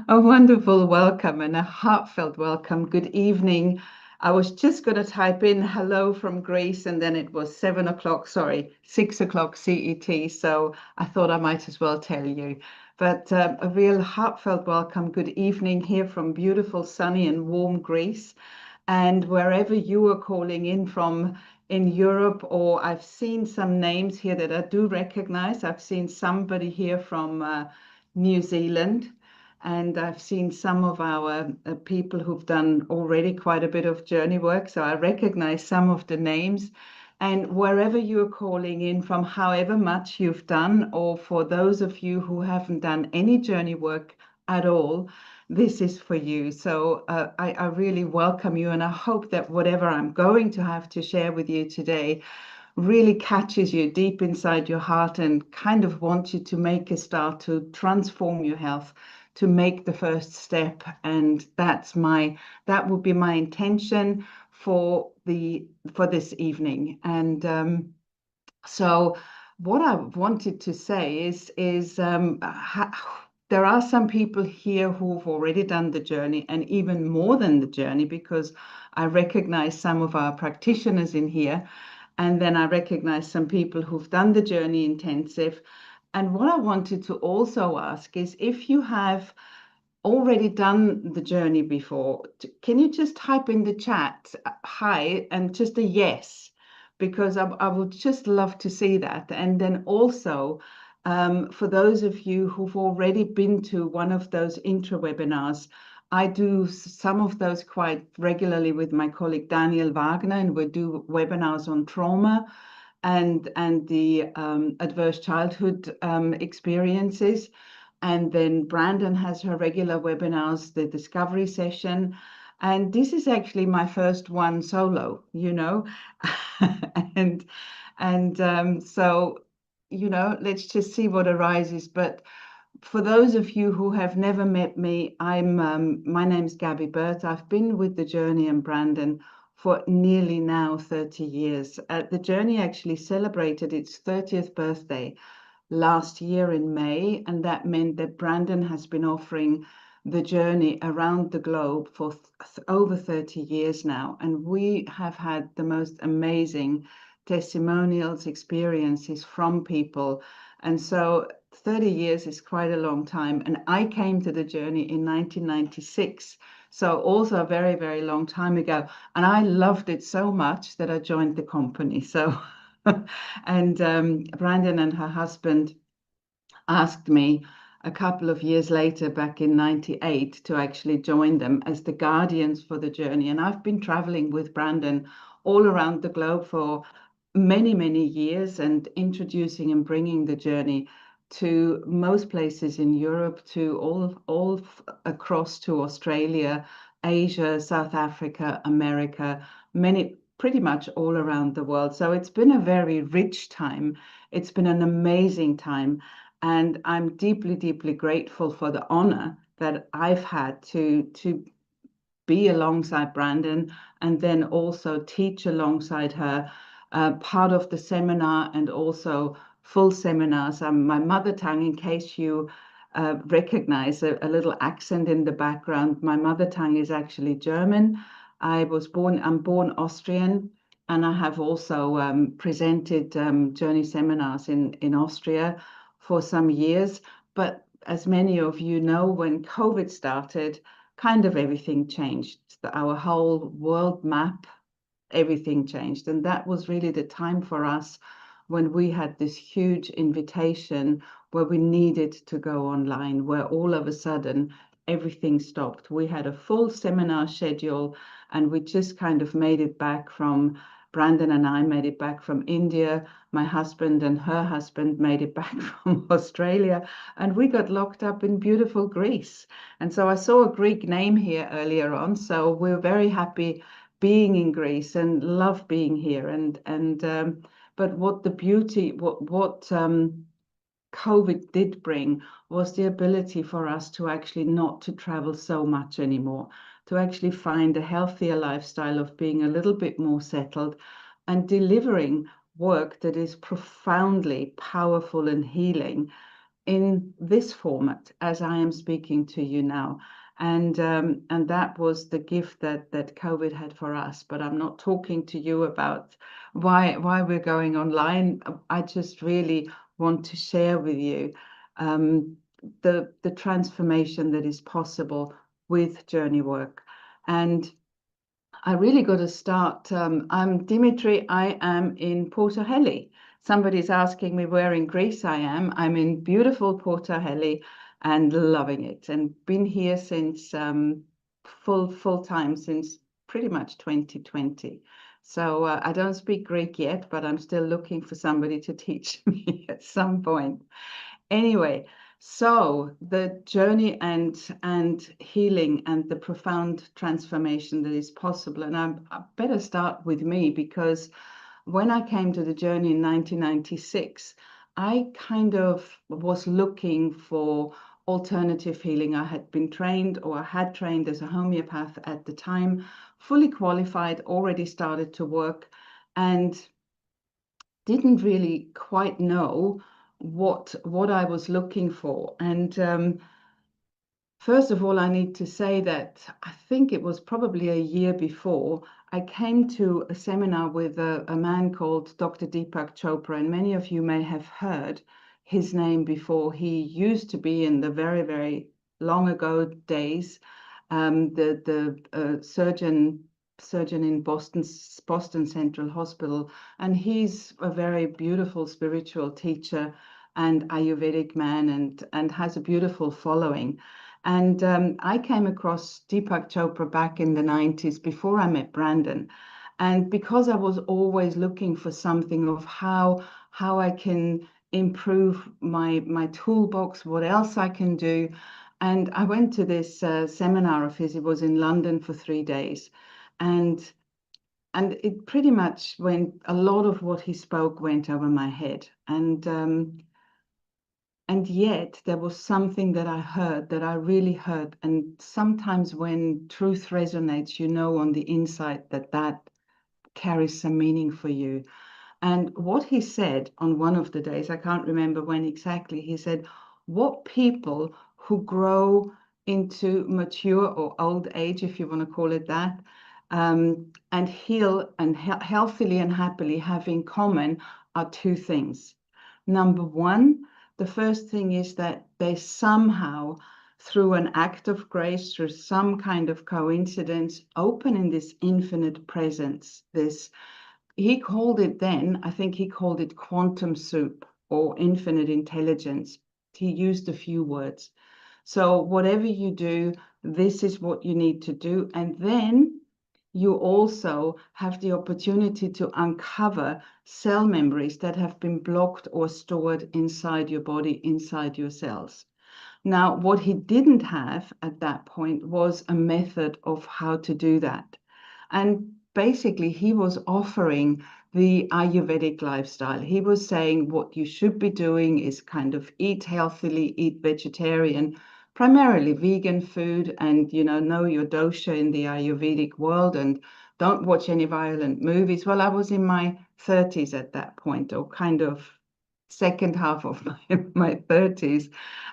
A wonderful welcome and a heartfelt welcome. Good evening. I was just going to type in hello from Greece, and then it was 7 o'clock, sorry, 6 o'clock CET. So I thought I might as well tell you. But a real heartfelt welcome. Good evening here from beautiful, sunny, and warm Greece. And wherever you are calling in from in Europe, or I've seen some names here that I do recognize. I've seen somebody here from New Zealand. And I've seen some of our people who've done already quite a bit of journey work. So I recognize some of the names. And wherever you're calling in from, however much you've done, or for those of you who haven't done any journey work at all, this is for you. So I really welcome you. And I hope that whatever I'm going to have to share with you today really catches you deep inside your heart and kind of wants you to make a start to transform your health, to make the first step. And that would be my intention for this evening. And so what I wanted to say is there are some people here who've already done the journey, and even more than the journey, because I recognize some of our practitioners in here. And then I recognize some people who've done the journey intensive. And what I wanted to also ask is if you have already done the journey before, can you just type in the chat hi and just a yes? Because I would just love to see that. And then also, for those of you who've already been to one of those intra webinars, I do some of those quite regularly with my colleague Daniel Wagner, and we do webinars on trauma and the adverse childhood experiences. And then Brandon has her regular webinars, the discovery session. And this is actually my first one solo, and so, let's just see what arises. But for those of you who have never met me, my name's Gabby Burt. I've been with the Journey and Brandon for nearly now 30 years. The Journey actually celebrated its 30th birthday last year in May, and that meant that Brandon has been offering the journey around the globe for over 30 years now. And we have had the most amazing testimonials, experiences from people. And so 30 years is quite a long time. And I came to the journey in 1996. So also a very, very long time ago. And I loved it so much that I joined the company. So and Brandon and her husband asked me a couple of years later, back in 98, to actually join them as the guardians for the journey. And I've been traveling with Brandon all around the globe for many, many years and introducing and bringing the journey to most places in Europe, to all across to Australia, Asia, South Africa, America, pretty much all around the world. So it's been a very rich time. It's been an amazing time. And I'm deeply, deeply grateful for the honor that I've had to be alongside Brandon and then also teach alongside her part of the seminar and also full seminars. My mother tongue, in case you recognize a little accent in the background, my mother tongue is actually German. I'm born Austrian, and I have also presented journey seminars in Austria for some years. But as many of you know, when COVID started, kind of everything changed. Our whole world map, everything changed. And that was really the time for us when we had this huge invitation where we needed to go online, where all of a sudden everything stopped. We had a full seminar schedule, and we just kind of made it back from Brandon and I made it back from India. My husband and her husband made it back from Australia, and we got locked up in beautiful Greece. And so I saw a Greek name here earlier on. So we're very happy being in Greece and love being here. But what the beauty, what COVID did bring was the ability for us to actually not to travel so much anymore, to actually find a healthier lifestyle of being a little bit more settled and delivering work that is profoundly powerful and healing in this format as I am speaking to you now. And that was the gift that COVID had for us. But I'm not talking to you about why we're going online. I just really want to share with you the transformation that is possible with journey work. And I really got to start. I'm Dimitri. I am in Portohelly. Somebody's asking me where in Greece I am. I'm in beautiful Portohelly and loving it, and been here since full time since pretty much 2020. So I don't speak Greek yet, but I'm still looking for somebody to teach me at some point. Anyway, so the journey and healing and the profound transformation that is possible. And I better start with me, because when I came to the journey in 1996, I kind of was looking for alternative healing. I had been trained, or I had trained as a homeopath at the time, fully qualified, already started to work, and didn't really quite know what I was looking for. And first of all, I need to say that I think it was probably a year before I came to a seminar with a man called Dr. Deepak Chopra, and many of you may have heard his name before. He used to be, in the very, very long ago days, the surgeon in Boston Central Hospital, and he's a very beautiful spiritual teacher and Ayurvedic man, and has a beautiful following. And I came across Deepak Chopra back in the 90s before I met Brandon. And because I was always looking for something of how I can improve my toolbox, what else I can do. And I went to this seminar of his. It was in London for 3 days. And it pretty much went, a lot of what he spoke went over my head. And yet there was something that I heard, that I really heard. And sometimes when truth resonates, you know on the inside that that carries some meaning for you. And what he said on one of the days, I can't remember when exactly, he said, what people who grow into mature or old age, if you want to call it that, and heal and healthily and happily have in common are two things. Number one, the first thing is that they somehow, through an act of grace, through some kind of coincidence, open in this infinite presence, this, he called it then, I think he called it quantum soup or infinite intelligence. He used a few words. So whatever you do, this is what you need to do. And then you also have the opportunity to uncover cell memories that have been blocked or stored inside your body, inside your cells. Now, what he didn't have at that point was a method of how to do that. And basically, he was offering the Ayurvedic lifestyle. He was saying what you should be doing is kind of eat healthily, eat vegetarian, primarily vegan food, and know your dosha in the Ayurvedic world, and don't watch any violent movies. Well, I was in my 30s at that point, or kind of second half of my 30s.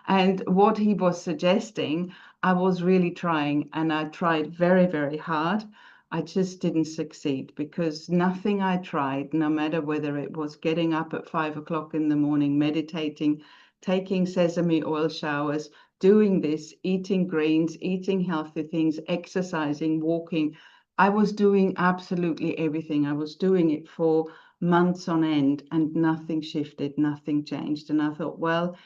And what he was suggesting, I was really trying, and I tried very, very hard. I just didn't succeed, because nothing I tried, no matter whether it was getting up at 5 o'clock in the morning, meditating, taking sesame oil showers, doing this, eating greens, eating healthy things, exercising, walking. I was doing absolutely everything. I was doing it for months on end, and nothing shifted, nothing changed. And I thought, well,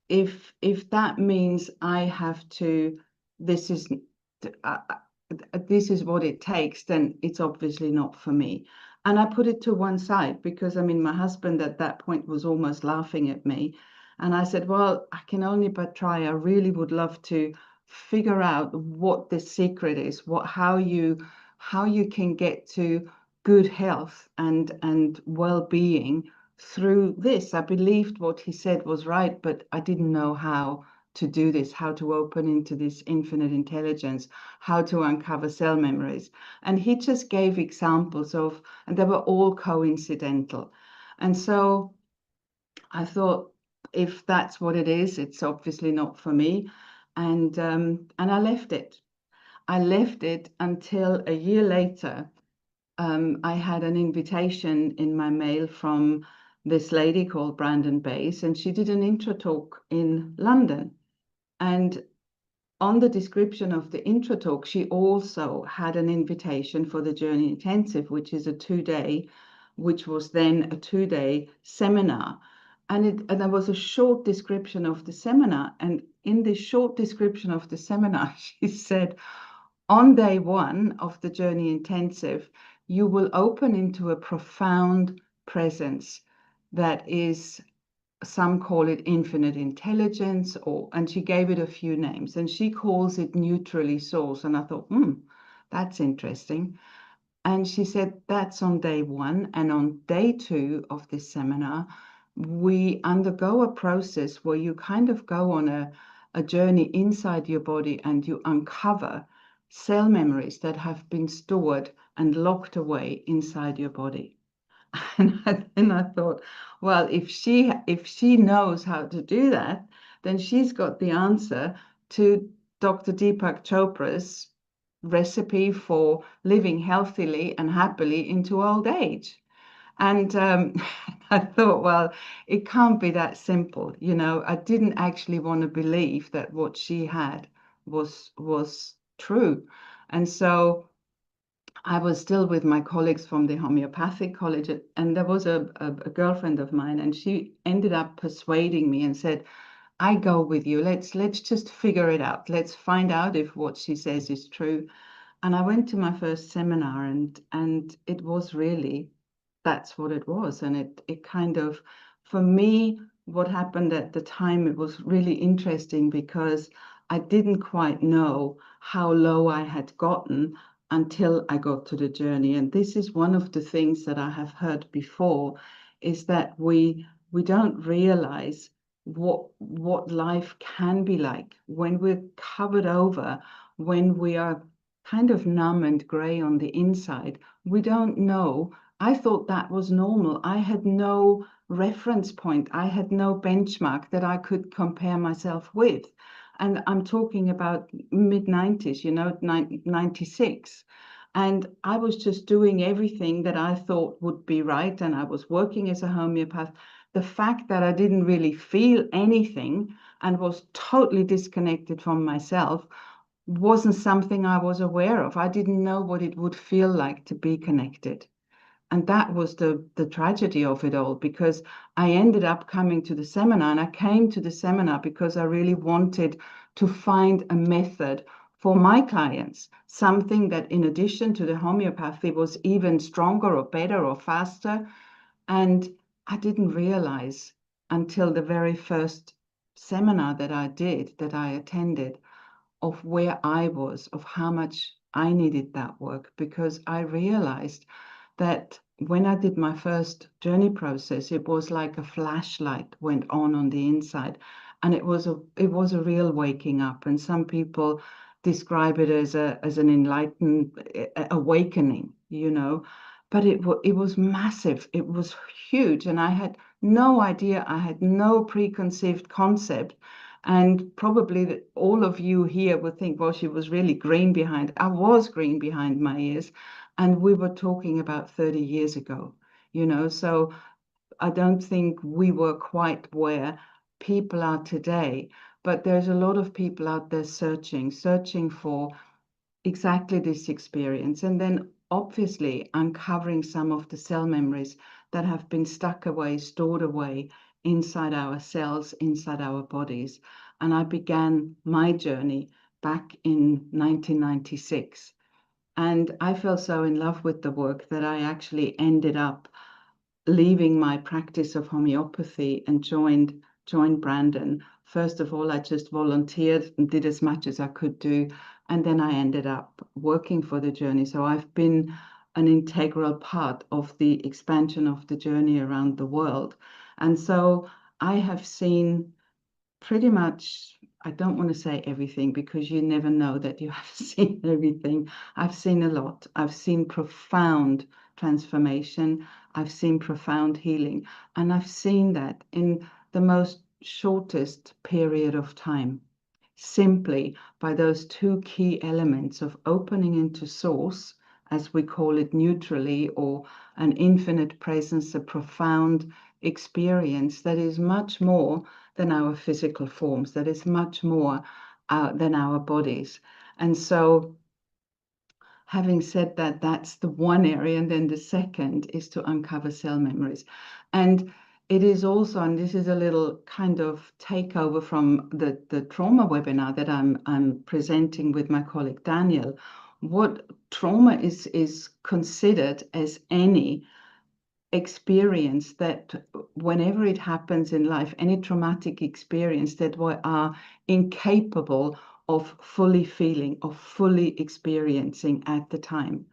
if that means I have to, this is uh, this is what it takes, then it's obviously not for me. And I put it to one side, because I mean, my husband at that point was almost laughing at me. And I said, well, I can only but try. I really would love to figure out what the secret is, how you can get to good health and well-being through this. I believed what he said was right, but I didn't know how to do this, how to open into this infinite intelligence, how to uncover cell memories. And he just gave examples of, and they were all coincidental. And so I thought, if that's what it is, it's obviously not for me. And I left it. I left it until a year later. I had an invitation in my mail from this lady called Brandon Bays, and she did an intro talk in London. And on the description of the intro talk, she also had an invitation for the Journey Intensive, which is a 2-day, which was then a 2-day seminar. And there was a short description of the seminar. And in this short description of the seminar, she said, on day 1 of the Journey Intensive, you will open into a profound presence that is, some call it infinite intelligence, and she gave it a few names, and she calls it neutrally sourced. And I thought, that's interesting. And she said that's on day 1, and on day 2 of this seminar, we undergo a process where you kind of go on a journey inside your body, and you uncover cell memories that have been stored and locked away inside your body. And I thought, well, if she knows how to do that, then she's got the answer to Dr. Deepak Chopra's recipe for living healthily and happily into old age. And I thought, well, it can't be that simple. I didn't actually want to believe that what she had was true. And so I was still with my colleagues from the homeopathic college, and there was a girlfriend of mine, and she ended up persuading me and said, I go with you. Let's just figure it out. Let's find out if what she says is true. And I went to my first seminar, and it was really, that's what it was. And it kind of, for me, what happened at the time, it was really interesting because I didn't quite know how low I had gotten until I got to the journey. And this is one of the things that I have heard before, is that we don't realize what life can be like when we're covered over, when we are kind of numb and gray on the inside. We don't know. I thought that was normal. I had no reference point. I had no benchmark that I could compare myself with. And I'm talking about mid 90s, 96. And I was just doing everything that I thought would be right. And I was working as a homeopath. The fact that I didn't really feel anything and was totally disconnected from myself wasn't something I was aware of. I didn't know what it would feel like to be connected. And that was the tragedy of it all, because I ended up coming to the seminar, and I came to the seminar because I really wanted to find a method for my clients, something that in addition to the homeopathy was even stronger or better or faster. And I didn't realize until the very first seminar that I attended, of where I was, of how much I needed that work, because I realized that when I did my first journey process, it was like a flashlight went on the inside, and it was a real waking up. And some people describe it as an enlightened awakening, but it was massive. It was huge, and I had no idea. I had no preconceived concept. And probably all of you here would think, well, she was really green behind. I was green behind my ears. And we were talking about 30 years ago, so I don't think we were quite where people are today. But there's a lot of people out there searching for exactly this experience. And then obviously uncovering some of the cell memories that have been stuck away, stored away inside our cells, inside our bodies. And I began my journey back in 1996. And I fell so in love with the work that I actually ended up leaving my practice of homeopathy and joined Brandon. First of all, I just volunteered and did as much as I could do. And then I ended up working for the journey. So I've been an integral part of the expansion of the journey around the world. And so I have seen pretty much, I don't want to say everything, because you never know that you have seen everything. I've seen a lot. I've seen profound transformation. I've seen profound healing. And I've seen that in the most shortest period of time, simply by those two key elements of opening into source, as we call it neutrally, or an infinite presence, a profound experience that is much more than our physical forms, that is much more than our bodies. And so, having said that, that's the one area. And then the second is to uncover cell memories. And it is also, and this is a little kind of takeover from the trauma webinar that I'm presenting with my colleague Daniel. What trauma is considered as any experience that, whenever it happens in life, any traumatic experience that we are incapable of fully feeling, of fully experiencing at the time.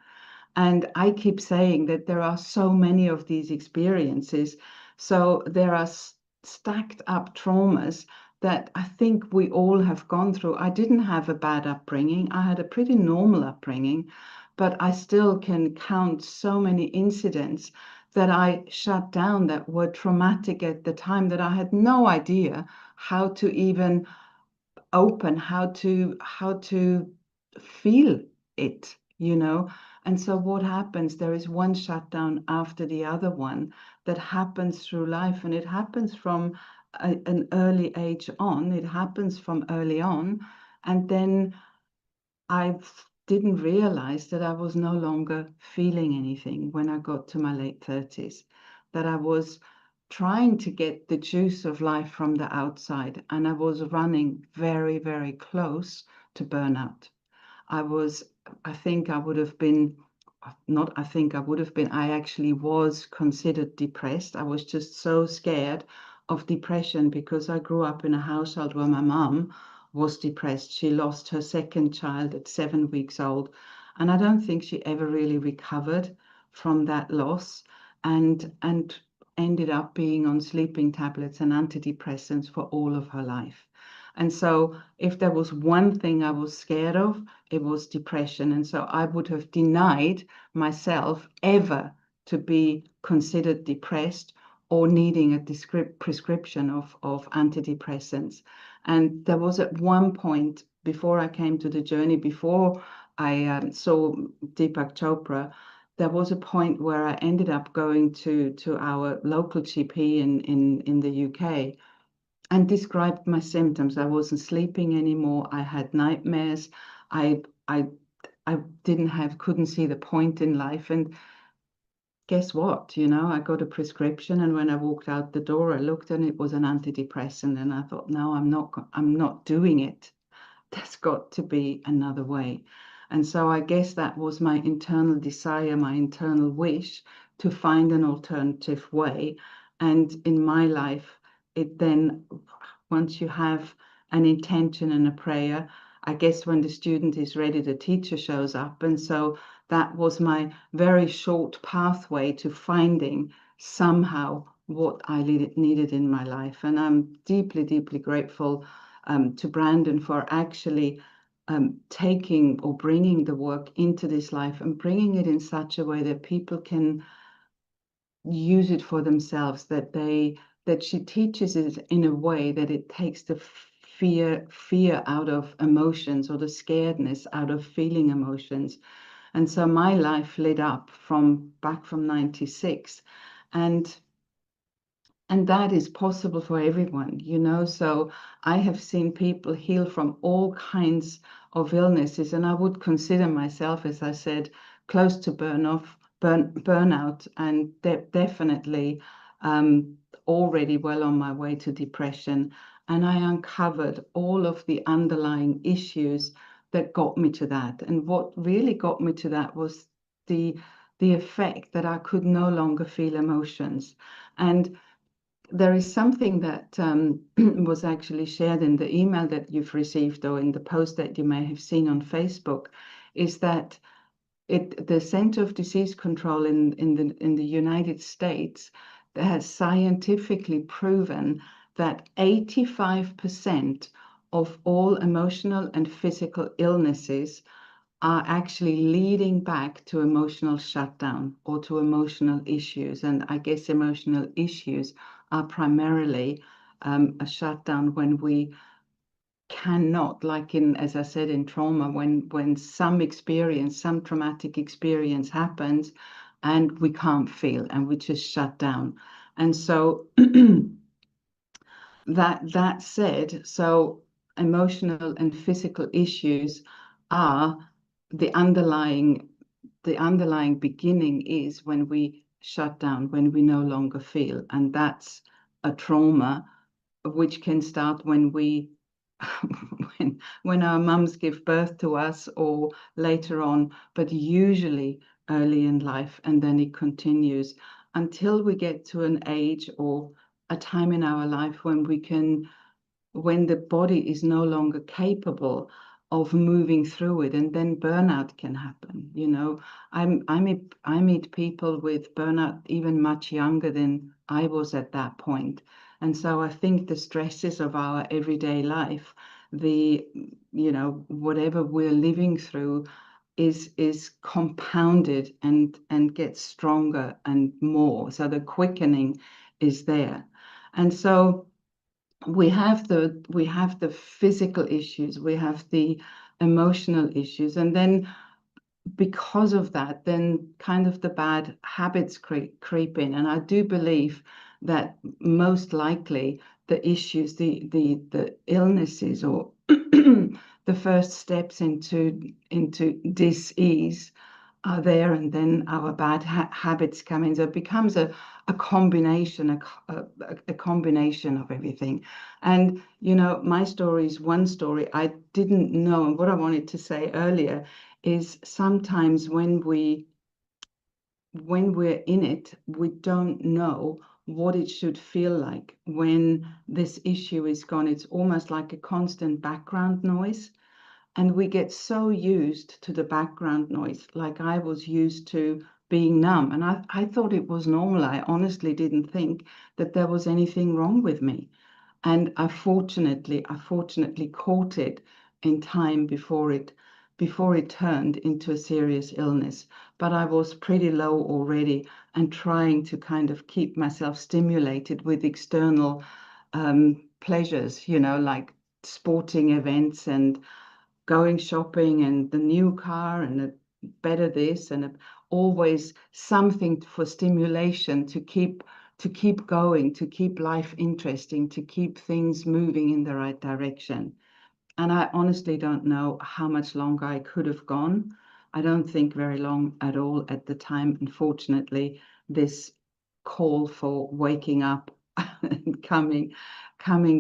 And I keep saying that there are so many of these experiences. So there are stacked up traumas that I think we all have gone through. I didn't have a bad upbringing. I had a pretty normal upbringing, but I still can count so many incidents that I shut down that were traumatic at the time, that I had no idea how to even open, how to feel it, you know. And so what happens, there is one shutdown after the other one that happens through life, and it happens from an early age on. It happens from early on, and then I didn't realize that I was no longer feeling anything when I got to my late 30s, that I was trying to get the juice of life from the outside, and I was running very, very close to burnout. I think I would have been, not I think I would have been, I actually was considered depressed. I was just so scared of depression because I grew up in a household where my mum was depressed. She lost her second child at 7 weeks old, and I don't think she ever really recovered from that loss, and ended up being on sleeping tablets and antidepressants for all of her life. And so, if there was one thing I was scared of, it was depression. And so I would have denied myself ever to be considered depressed or needing a prescription of antidepressants. And there was at one point, before I came to the journey, before I saw Deepak Chopra, there was a point where I ended up going to our local GP in the UK and described my symptoms. I wasn't sleeping anymore. I had nightmares. I I I couldn't see the point in life. And guess what? You know, I got a prescription, and when I walked out the door, I looked and it was an antidepressant, and I thought, no, I'm not doing it. There's got to be another way. And so I guess that was my internal desire, my internal wish to find an alternative way. And in my life, it then, once you have an intention and a prayer, I guess when the student is ready, the teacher shows up. And so that was my very short pathway to finding somehow what I needed in my life. And I'm deeply, deeply grateful to Brandon for actually taking or bringing the work into this life and bringing it in such a way that people can use it for themselves, that she teaches it in a way that it takes the fear out of emotions, or the scaredness out of feeling emotions. And so my life lit up from back from 96, and that is possible for everyone, you know. So I have seen people heal from all kinds of illnesses, and I would consider myself, as I said, close to burnout, and definitely already well on my way to depression. And I uncovered all of the underlying issues that got me to that. And what really got me to that was the effect that I could no longer feel emotions. And there is something that was actually shared in the email that you've received, or in the post that you may have seen on Facebook, is that the Center of Disease Control in the United States has scientifically proven that 85% of all emotional and physical illnesses are actually leading back to emotional shutdown or to emotional issues. And I guess emotional issues are primarily a shutdown when we cannot, like in, as I said, in trauma, when some traumatic experience happens and we can't feel and we just shut down. And so that said, so emotional and physical issues are the underlying beginning is when we shut down, when we no longer feel, and that's a trauma which can start when we when our mums give birth to us or later on, but usually early in life, and then it continues until we get to an age or a time in our life when the body is no longer capable of moving through it, and then burnout can happen. I meet people with burnout even much younger than I was at that point. And so I think the stresses of our everyday life, the whatever we're living through is compounded and gets stronger and more. So the quickening is there. And so we have the physical issues, we have the emotional issues, and then because of that, then kind of the bad habits creep in. And I do believe that most likely the issues, the illnesses, or the first steps into dis-ease are there, and then our bad habits come in. So it becomes a combination, a combination of everything. And my story is one story. I didn't know, and what I wanted to say earlier is sometimes when we're in it, we don't know what it should feel like when this issue is gone. It's almost like a constant background noise. And we get so used to the background noise, like I was used to being numb. And I thought it was normal. I honestly didn't think that there was anything wrong with me. And I fortunately caught it in time before it turned into a serious illness. But I was pretty low already and trying to kind of keep myself stimulated with external pleasures, like sporting events and going shopping and the new car and a better this and always something for stimulation to keep going, to keep life interesting, to keep things moving in the right direction. And I honestly don't know how much longer I could have gone. I don't think very long at all at the time. Unfortunately, this call for waking up and coming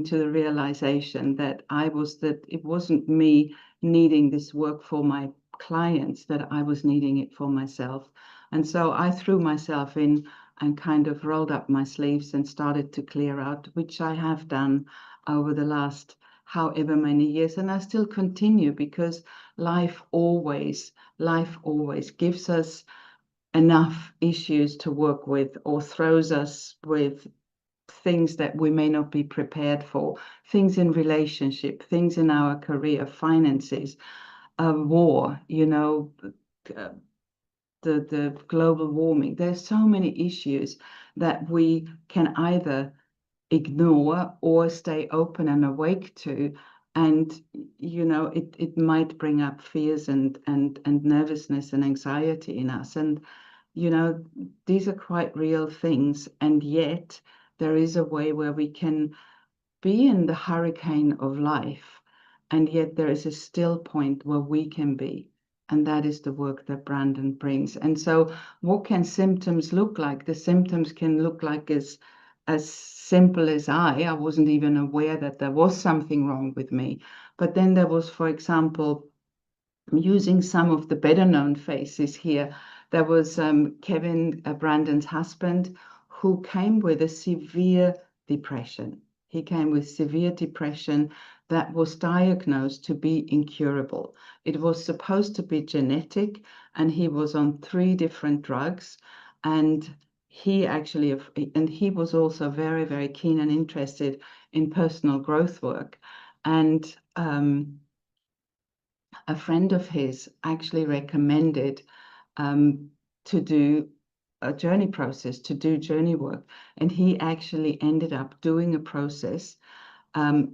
to the realization that it wasn't me needing this work for my clients, that I was needing it for myself. And so I threw myself in and kind of rolled up my sleeves and started to clear out, which I have done over the last however many years, and I still continue because life always gives us enough issues to work with or throws us with things that we may not be prepared for, things in relationship, things in our career, finances, a war, uh, the global warming. There's so many issues that we can either ignore or stay open and awake to. And it might bring up fears and nervousness and anxiety in us. And these are quite real things, and yet there is a way where we can be in the hurricane of life, and yet there is a still point where we can be. And that is the work that Brandon brings. And so what can symptoms look like? The symptoms can look like as simple as I wasn't even aware that there was something wrong with me. But then there was, for example, using some of the better known faces here, there was Kevin, Brandon's husband, who came with a severe depression. He came with severe depression that was diagnosed to be incurable. It was supposed to be genetic, and he was on 3 different drugs. And he was also very, very keen and interested in personal growth work. And a friend of his actually recommended to do a journey process to do journey work, and he actually ended up doing a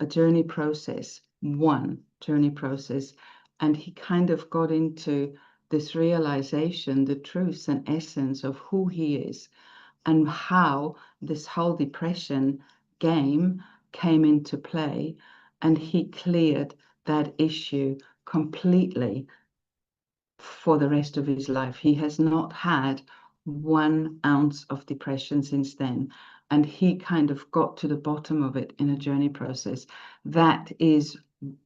journey process, one journey process, and he kind of got into this realization, the truth and essence of who he is, and how this whole depression game came into play, and he cleared that issue completely for the rest of his life. He has not had 1 ounce of depression since then. And he kind of got to the bottom of it in a journey process. That is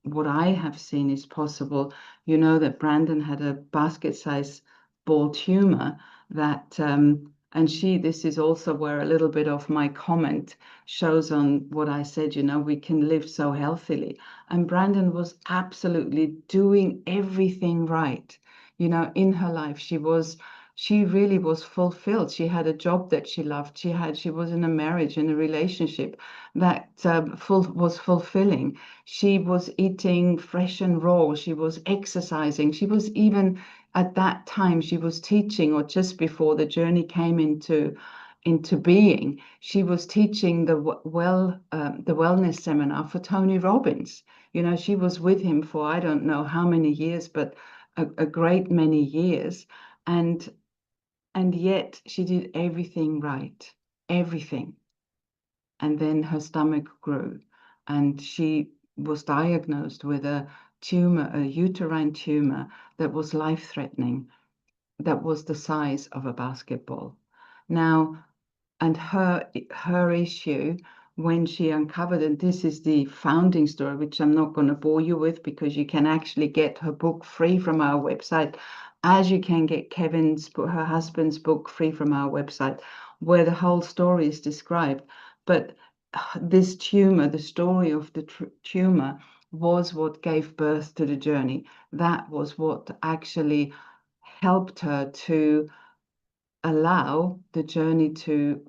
what I have seen is possible. You know that Brandon had a basket-sized ball tumor that, and this is also where a little bit of my comment shows on what I said, we can live so healthily. And Brandon was absolutely doing everything right in her life. She really was fulfilled. She had a job that she loved. She was in a marriage, in a relationship that was fulfilling. She was eating fresh and raw. She was exercising. She was even at that time, she was teaching, or just before the journey came into being, she was teaching the wellness seminar for Tony Robbins. She was with him for I don't know how many years, but a great many years, and yet she did everything right, everything. And then her stomach grew, and she was diagnosed with a tumor, a uterine tumor that was life-threatening, that was the size of a basketball. Now, and her issue when she uncovered, and this is the founding story, which I'm not going to bore you with, because you can actually get her book free from our website, as you can get her husband's book free from our website, where the whole story is described. But this tumor, the story of the tumor, was what gave birth to the journey. That was what actually helped her to allow the journey to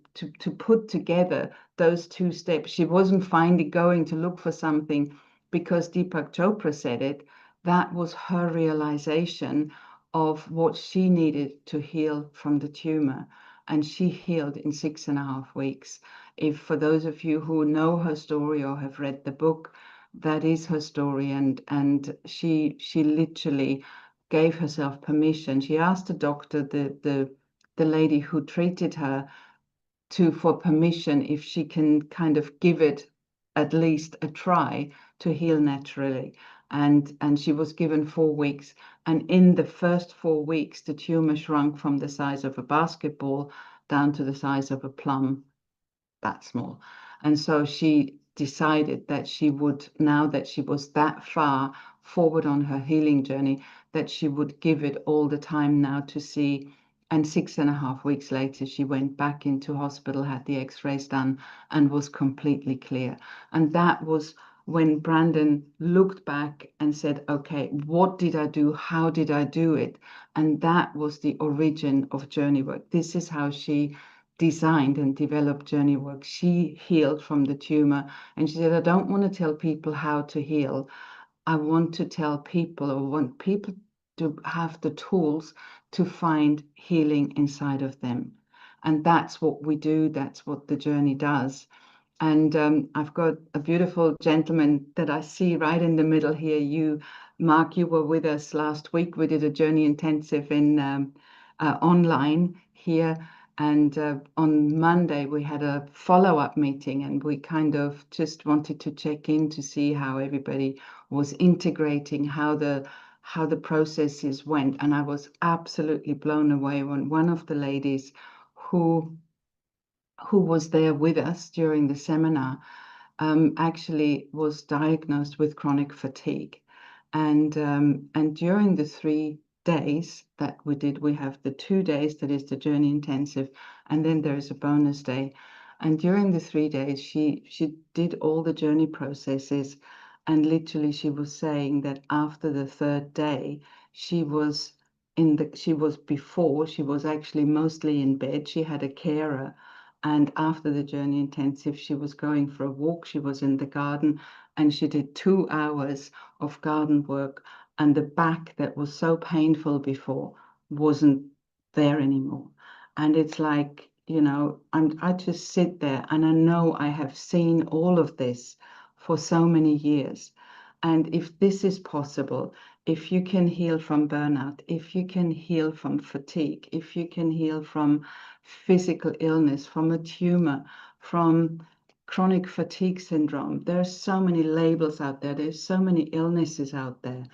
put together those 2 steps. She wasn't finally going to look for something because Deepak Chopra said it. That was her realization of what she needed to heal from the tumor. And she healed in 6.5 weeks. If for those of you who know her story or have read the book, that is her story. And she literally gave herself permission. She asked the doctor, the lady who treated her, for permission if she can kind of give it at least a try to heal naturally. And she was given 4 weeks. And in the first 4 weeks, the tumor shrunk from the size of a basketball down to the size of a plum, that small. And so she decided that she would, now that she was that far forward on her healing journey, that she would give it all the time now to see. And 6.5 weeks later, she went back into hospital, had the x-rays done, and was completely clear. And that was when Brandon looked back and said, okay, what did I do? How did I do it? And that was the origin of journey work. This is how she designed and developed journey work. She healed from the tumor, and she said, I don't want to tell people how to heal. I want to tell people, or want people to have the tools to find healing inside of them. And that's what we do. That's what the journey does. And I've got a beautiful gentleman that I see right in the middle here. Mark, you were with us last week. We did a journey intensive in online here. And on Monday, we had a follow-up meeting, and we kind of just wanted to check in to see how everybody was integrating, how the processes went. And I was absolutely blown away when one of the ladies who was there with us during the seminar actually was diagnosed with chronic fatigue. And during the 3 days that we did, we have the 2 days that is the journey intensive, and then there is a bonus day. And during the 3 days, she did all the journey processes, and literally she was saying that after the 3rd day, she was actually mostly in bed. She had a carer. And after the journey intensive, she was going for a walk. She was in the garden, and she did 2 hours of garden work. And the back that was so painful before wasn't there anymore. And it's like, I just sit there and I know I have seen all of this for so many years. And if this is possible, if you can heal from burnout, if you can heal from fatigue, if you can heal from physical illness, from a tumor, from chronic fatigue syndrome, there's so many labels out there, there's so many illnesses out there,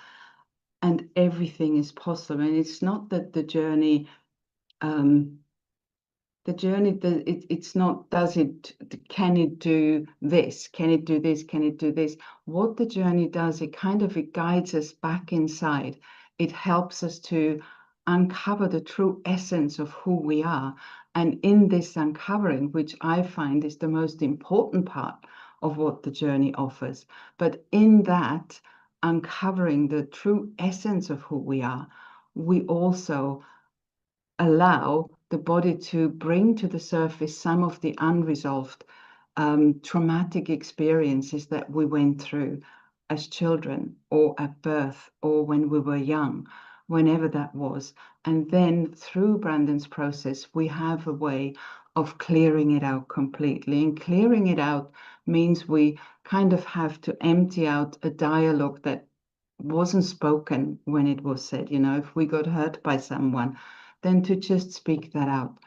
and everything is possible. And it's not that um, it's not, can it do this, can it do this, can it do this. What the journey does, it guides us back inside. It helps us to uncover the true essence of who we are. And in this uncovering, which I find is the most important part of what the journey offers, but in that uncovering the true essence of who we are, we also allow the body to bring to the surface some of the unresolved traumatic experiences that we went through as children or at birth or when we were young, whenever that was. And then through Brandon's process, we have a way of clearing it out completely. And clearing it out means we kind of have to empty out a dialogue that wasn't spoken when it was said. If we got hurt by someone, then to just speak that out.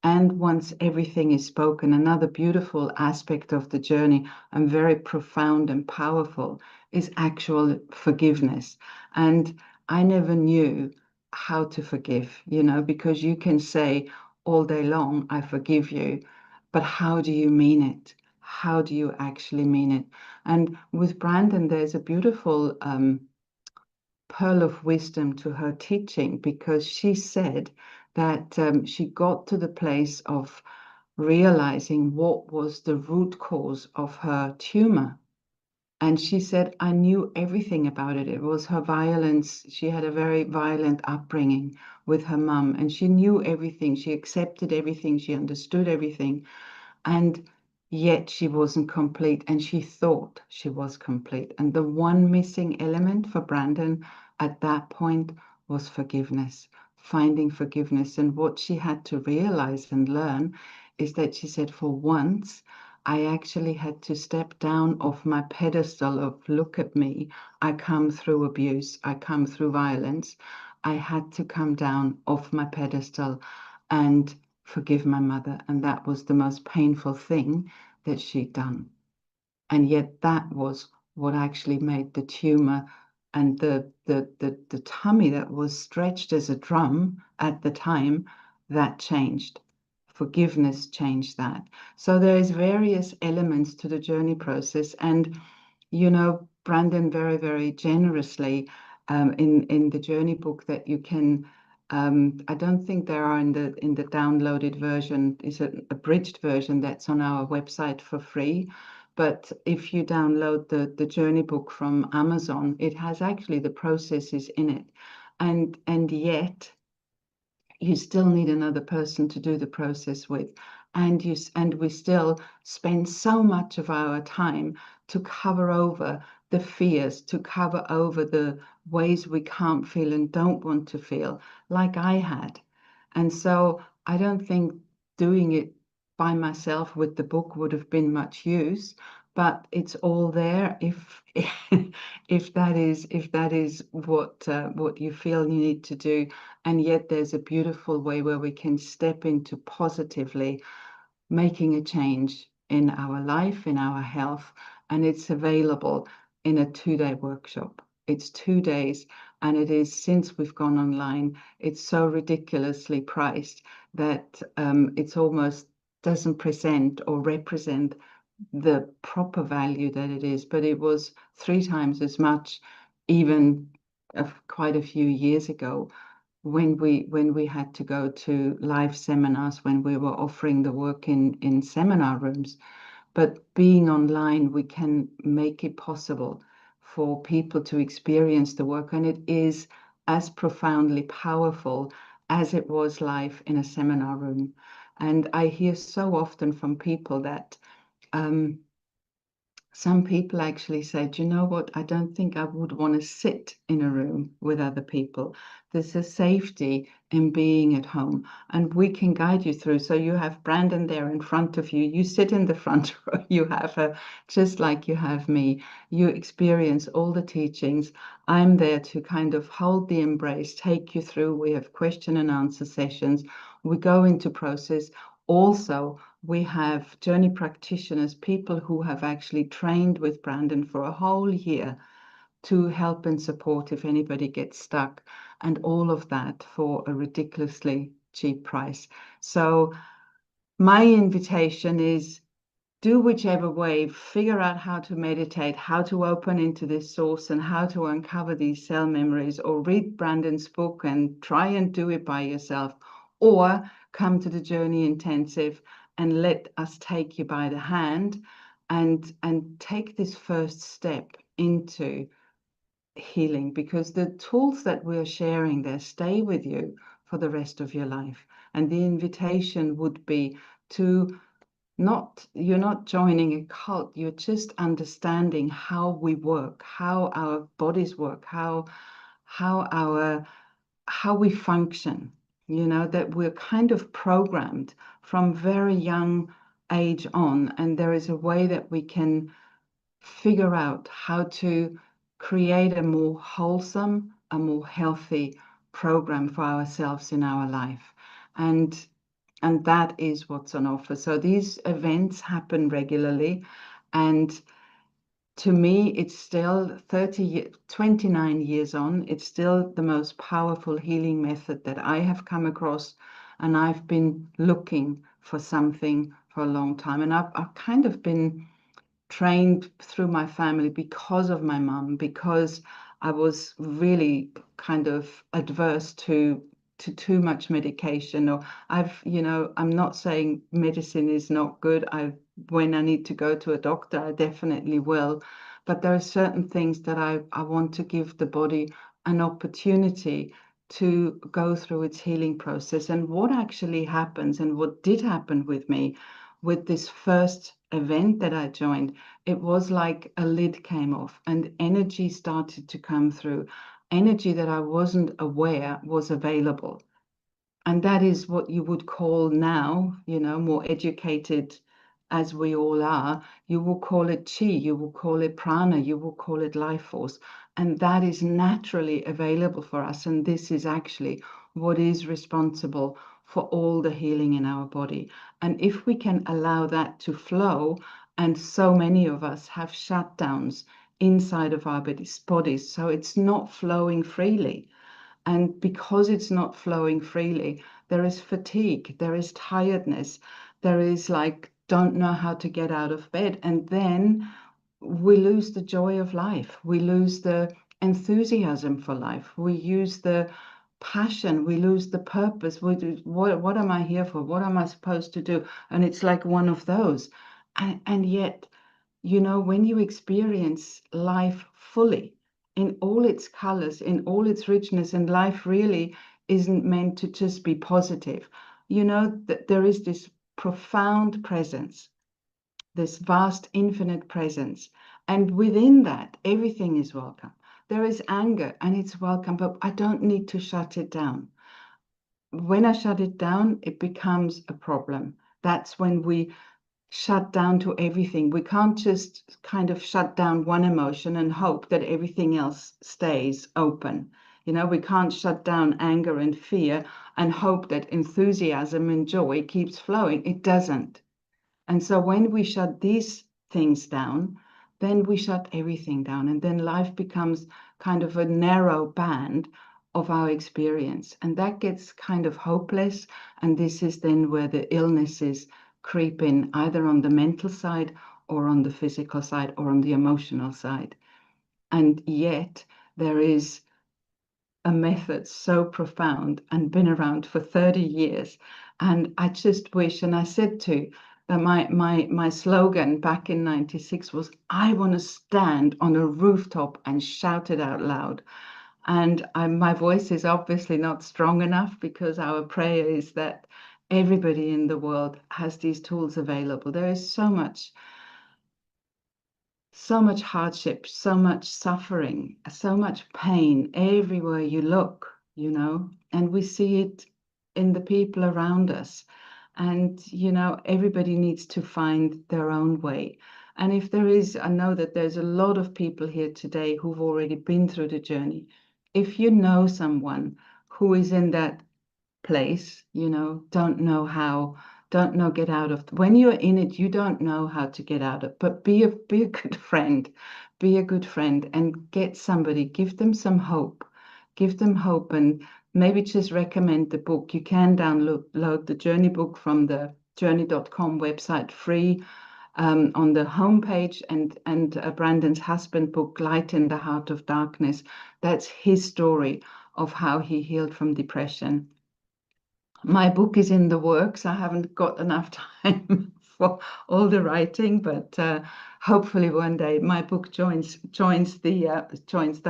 And once everything is spoken, another beautiful aspect of the journey and very profound and powerful is actual forgiveness. And I never knew how to forgive, because you can say all day long, I forgive you, but how do you mean it? How do you actually mean it? And with Brandon, there's a beautiful pearl of wisdom to her teaching, because she said that she got to the place of realizing what was the root cause of her tumor. And she said, I knew everything about it. It was her violence. She had a very violent upbringing with her mum, and she knew everything. She accepted everything. She understood everything. And yet she wasn't complete, and she thought she was complete. And the one missing element for Brandon at that point was forgiveness, finding forgiveness. And what she had to realize and learn is that she said, for once, I actually had to step down off my pedestal of look at me. I come through abuse, I come through violence. I had to come down off my pedestal and forgive my mother. And that was the most painful thing that she'd done. And yet that was what actually made the tumor and the tummy that was stretched as a drum at the time, that changed. Forgiveness changed that. So there's various elements to the journey process. And Brandon very, very generously in the journey book that you can. I don't think there are in the downloaded version. Is an abridged version that's on our website for free. But if you download the journey book from Amazon, it has actually the processes in it, and yet you still need another person to do the process with. And we still spend so much of our time to cover over the fears, to cover over the ways we can't feel and don't want to feel, like I had. And so I don't think doing it by myself with the book would have been much use, but it's all there if if that is what you feel you need to do. And yet there's a beautiful way where we can step into positively making a change in our life, in our health, and it's available in a 2-day workshop. It's 2 days, and it is, since we've gone online, it's so ridiculously priced that it's almost doesn't present or represent the proper value that it is. But it was 3 times as much even quite a few years ago, when we had to go to live seminars, when we were offering the work in seminar rooms. But being online, we can make it possible for people to experience the work, and it is as profoundly powerful as it was live in a seminar room. And I hear so often from people that um, Some people actually say, do you know what? I don't think I would want to sit in a room with other people. There's a safety in being at home, and we can guide you through. So you have Brandon there in front of you. You sit in the front row. You have her just like you have me. You experience all the teachings. I'm there to kind of hold the embrace, take you through. We have question and answer sessions. We go into process. Also, we have journey practitioners, people who have actually trained with Brandon for a whole year to help and support if anybody gets stuck, and all of that for a ridiculously cheap price. So, my invitation is do whichever way, figure out how to meditate, how to open into this source, and how to uncover these cell memories, or read Brandon's book and try and do it by yourself, or come to the Journey Intensive and let us take you by the hand and take this first step into healing, because the tools that we're sharing there stay with you for the rest of your life. And the invitation would be to not, you're not joining a cult, you're just understanding how we work, how our bodies work, how our how we function, that we're kind of programmed from very young age on, and there is a way that we can figure out how to create a more wholesome, a more healthy program for ourselves in our life. And that is what's on offer. So these events happen regularly. And to me, it's still 29 years on. It's still the most powerful healing method that I have come across. And I've been looking for something for a long time. And I've kind of been trained through my family because of my mum, because I was really kind of adverse to too much medication. Or I'm not saying medicine is not good. When I need to go to a doctor, I definitely will. But there are certain things that I want to give the body an opportunity to go through its healing process. And what actually happens, and what did happen with me with this first event that I joined, it was like a lid came off and energy started to come through. Energy that I wasn't aware was available. And that is what you would call now, more educated as we all are, you will call it chi, you will call it prana, you will call it life force. And that is naturally available for us. And this is actually what is responsible for all the healing in our body. And if we can allow that to flow, and so many of us have shutdowns inside of our bodies, so it's not flowing freely. And because it's not flowing freely, there is fatigue, there is tiredness, there is like, don't know how to get out of bed. And then we lose the joy of life. We lose the enthusiasm for life. We use the passion. We lose the purpose. What am I here for? What am I supposed to do? And it's like one of those. And yet, when you experience life fully in all its colors, in all its richness, and life really isn't meant to just be positive, that there is this profound presence, this vast, infinite presence. And within that, everything is welcome. There is anger and it's welcome, but I don't need to shut it down. When I shut it down, it becomes a problem. That's when we shut down to everything. We can't just kind of shut down one emotion and hope that everything else stays open. We can't shut down anger and fear and hope that enthusiasm and joy keeps flowing. It doesn't. And so when we shut these things down, then we shut everything down. And then life becomes kind of a narrow band of our experience. And that gets kind of hopeless. And this is then where the illnesses creep in, either on the mental side or on the physical side or on the emotional side. And yet there is a method so profound and been around for 30 years. And I just wish, and I said to my slogan back in 96 was, I want to stand on a rooftop and shout it out loud. And my voice is obviously not strong enough, because our prayer is that everybody in the world has these tools available. There is so much so much hardship, so much suffering, so much pain everywhere you look, you know, and we see it in the people around us. And, you know, everybody needs to find their own way. And if there is, I know that there's a lot of people here today who've already been through the journey. If you know someone who is in that place, you know, don't know how, don't know get out of. When you're in it, you don't know how to get out of. But be a good friend, be a good friend, and get somebody, give them some hope, give them hope, and maybe just recommend the book. You can download the journey book from the journey.com website free on the homepage, and Brandon's husband book, Light in the Heart of Darkness. That's his story of how he healed from depression. My book is in the works. I haven't got enough time for all the writing, but hopefully one day my book joins the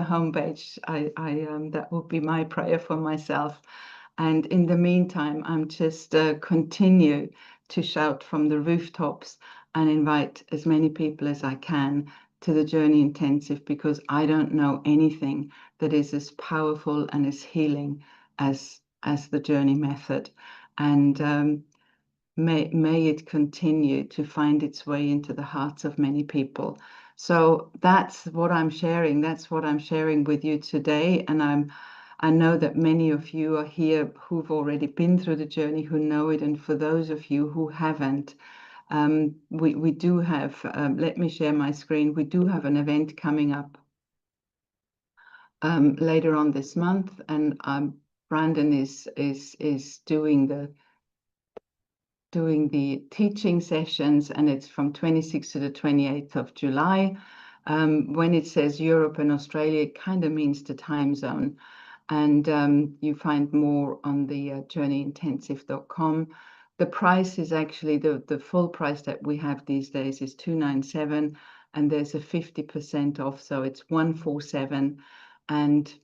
homepage. That would be my prayer for myself. And in the meantime, I'm just continue to shout from the rooftops and invite as many people as I can to the Journey Intensive, because I don't know anything that is as powerful and as healing as the Journey method. And may it continue to find its way into the hearts of many people. So that's what I'm sharing. That's what I'm sharing with you today. And I know that many of you are here who've already been through the journey, who know it. And for those of you who haven't, we do have, let me share my screen. We do have an event coming up later on this month, and Brandon is doing the teaching sessions, and it's from 26th to the 28th of July. When it says Europe and Australia, it kind of means the time zone. And you find more on the journeyintensive.com. The price is actually the full price that we have these days is $297, and there's a 50% off, so it's $147. And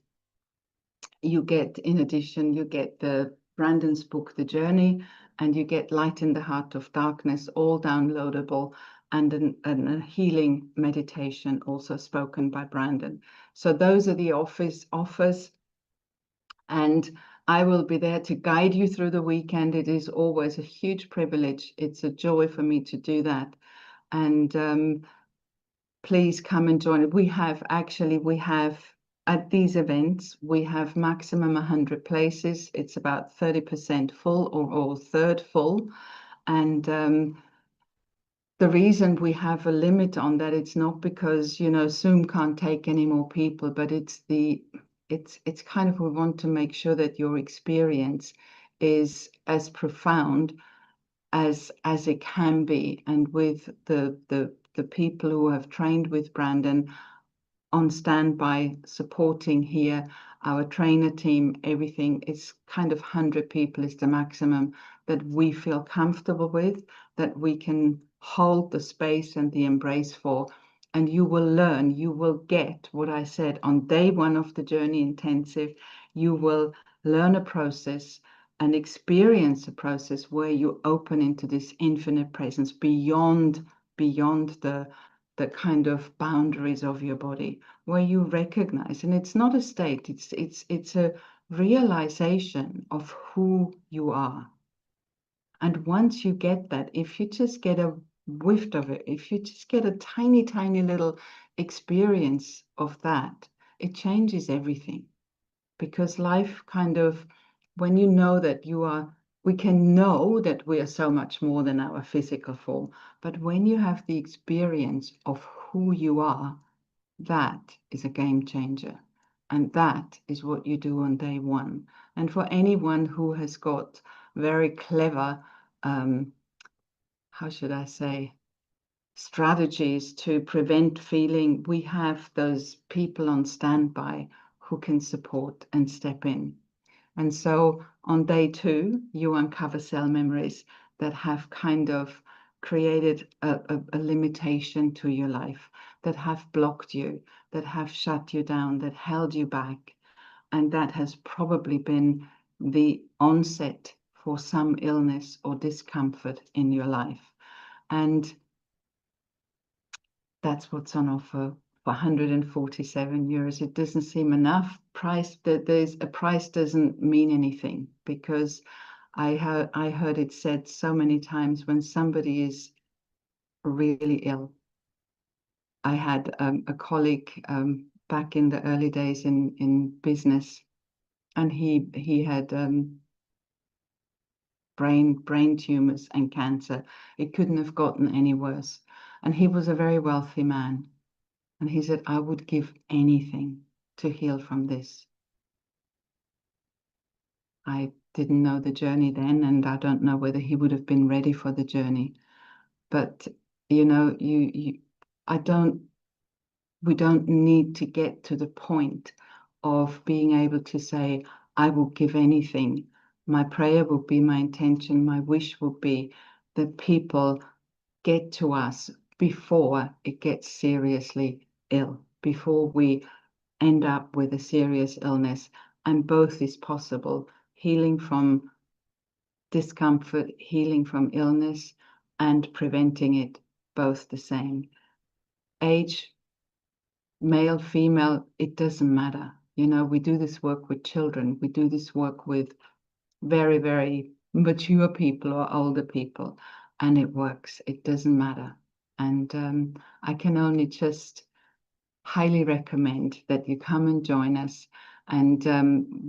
you get, in addition, you get the Brandon's book, The Journey, and you get Light in the Heart of Darkness, all downloadable, and a healing meditation also spoken by Brandon. So those are the offers, and I will be there to guide you through the weekend. It is always a huge privilege. It's a joy for me to do that. And please come and join it. We have at these events, we have maximum 100 places. It's about 30% full, or third full. And the reason we have a limit on that, it's not because, you know, Zoom can't take any more people, but it's kind of, we want to make sure that your experience is as profound as it can be. And with the people who have trained with Brandon on standby supporting here, our trainer team, everything is kind of 100 people is the maximum that we feel comfortable with, that we can hold the space and the embrace for. And you will learn, you will get what I said on day one of the Journey Intensive. You will learn a process and experience a process where you open into this infinite presence beyond the kind of boundaries of your body, where you recognize, and it's not a state, it's a realization of who you are. And once you get that, if you just get a whiff of it, if you just get a tiny little experience of that, it changes everything. Because life kind of, when you know that we can know that we are so much more than our physical form, but when you have the experience of who you are, that is a game changer. And that is what you do on day one. And for anyone who has got very clever, how should I say, strategies to prevent feeling, we have those people on standby who can support and step in. And so on day two, you uncover cell memories that have kind of created a limitation to your life, that have blocked you, that have shut you down, that held you back. And that has probably been the onset for some illness or discomfort in your life. And that's what's on offer for 147 euros. It doesn't seem enough. There's a price doesn't mean anything, because I heard it said so many times when somebody is really ill. I had a colleague back in the early days in business, and he had brain tumors and cancer. It couldn't have gotten any worse. And he was a very wealthy man. And he said, I would give anything to heal from this. I didn't know the journey then, and I don't know whether he would have been ready for the journey. But you know, I don't we don't need to get to the point of being able to say, I will give anything. My prayer will be, my intention, my wish will be that people get to us before it gets seriously ill, before we end up with a serious illness. And both is possible: healing from discomfort, healing from illness, and preventing it, both the same. Age, male, female, it doesn't matter. You know, we do this work with children, we do this work with very, very mature people or older people, and it works. It doesn't matter. And I can only just highly recommend that you come and join us. And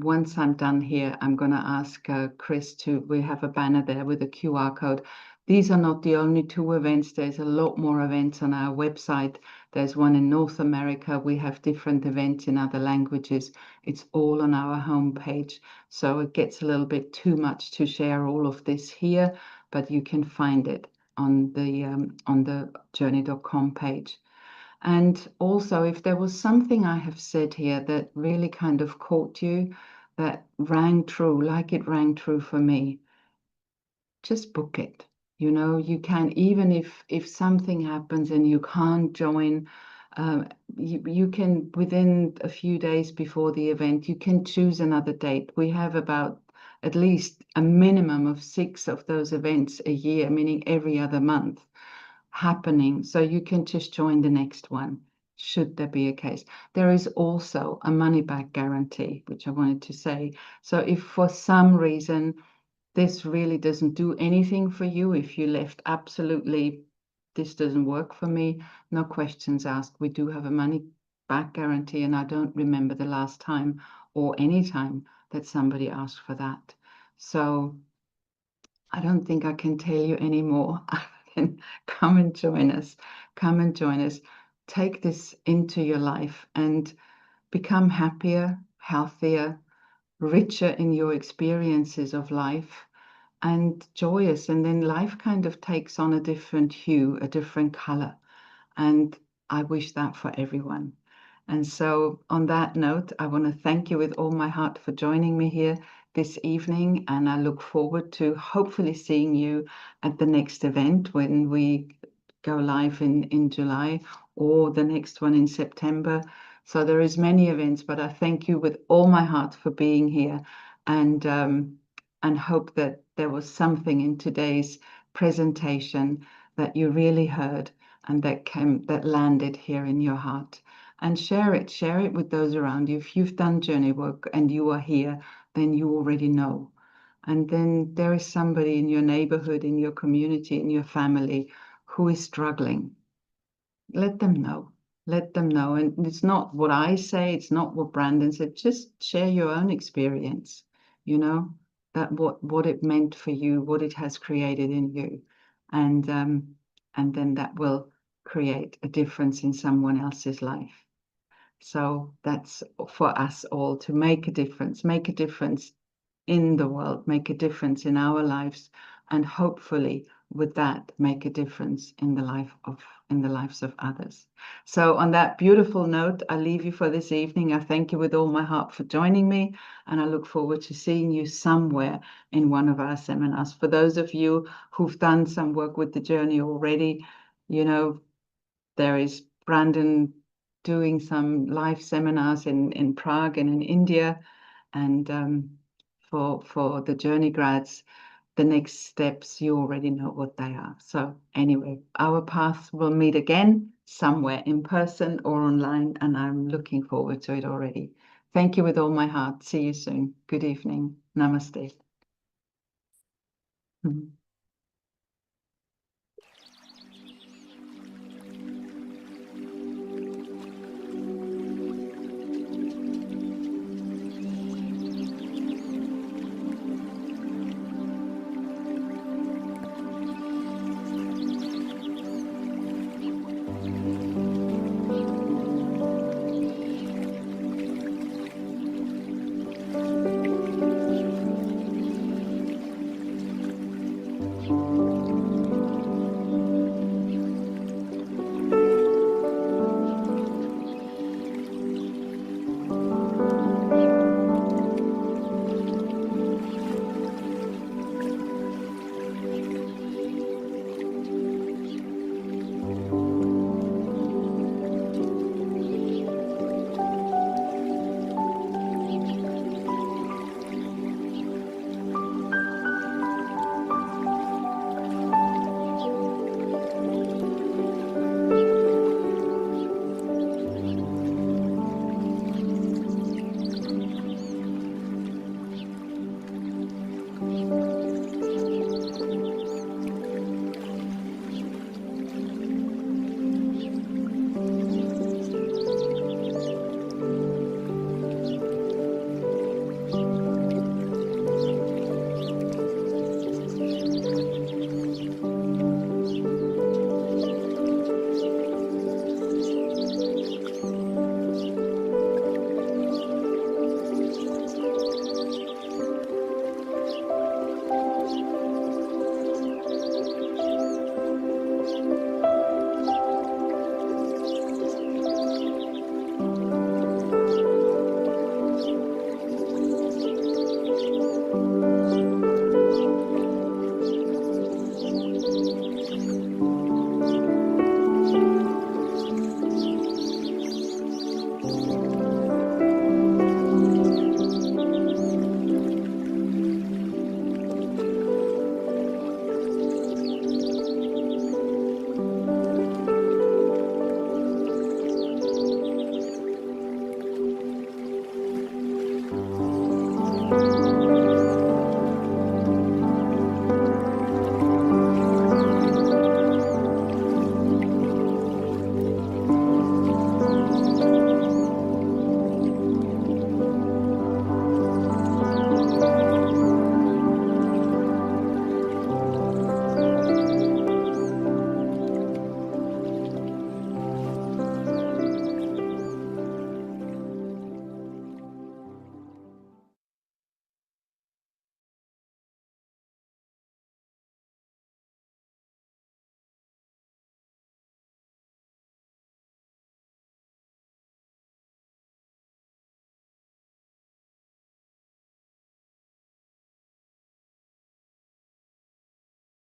once I'm done here, I'm going to ask Chris to, we have a banner there with a QR code. These are not the only two events. There's a lot more events on our website. There's one in North America. We have different events in other languages. It's all on our homepage. So it gets a little bit too much to share all of this here, but you can find it on the journey.com page. And also, if there was something I have said here that really kind of caught you, that rang true, like it rang true for me, just book it. You know, you can, even if something happens and you can't join, you can, within a few days before the event, you can choose another date. We have about at least a minimum of 6 of those events a year, meaning every other month happening. So you can just join the next one, should there be a case. There is also a money back guarantee, which I wanted to say. So if for some reason this really doesn't do anything for you, if you left absolutely, this doesn't work for me, no questions asked. We do have a money back guarantee, and I don't remember the last time or any time that somebody asked for that. So I don't think I can tell you anymore. Come and join us. Come and join us. Take this into your life and become happier, healthier, richer in your experiences of life, and joyous. And then life kind of takes on a different hue, a different color. And I wish that for everyone. And so, on that note, I want to thank you with all my heart for joining me here this evening. And I look forward to hopefully seeing you at the next event when we go live in July, or the next one in September. So there is many events, but I thank you with all my heart for being here, and hope that there was something in today's presentation that you really heard and that landed here in your heart. And share it with those around you. If you've done journey work and you are here, then you already know. And then there is somebody in your neighborhood, in your community, in your family who is struggling. Let them know. Let them know. And it's not what I say, it's not what Brandon said. Just share your own experience, you know, that what it meant for you, what it has created in you. And then that will create a difference in someone else's life. So that's for us all to make a difference in the world, make a difference in our lives, and hopefully with that make a difference in the lives of others. So on that beautiful note, I leave you for this evening. I thank you with all my heart for joining me, and I look forward to seeing you somewhere in one of our seminars. For those of you who've done some work with the journey already, you know, there is Brandon doing some live seminars in Prague and in India. And for the journey grads, the next steps, you already know what they are. So anyway, our paths will meet again somewhere in person or online, and I'm looking forward to it already. Thank you with all my heart. See you soon. Good evening. Namaste. Mhm.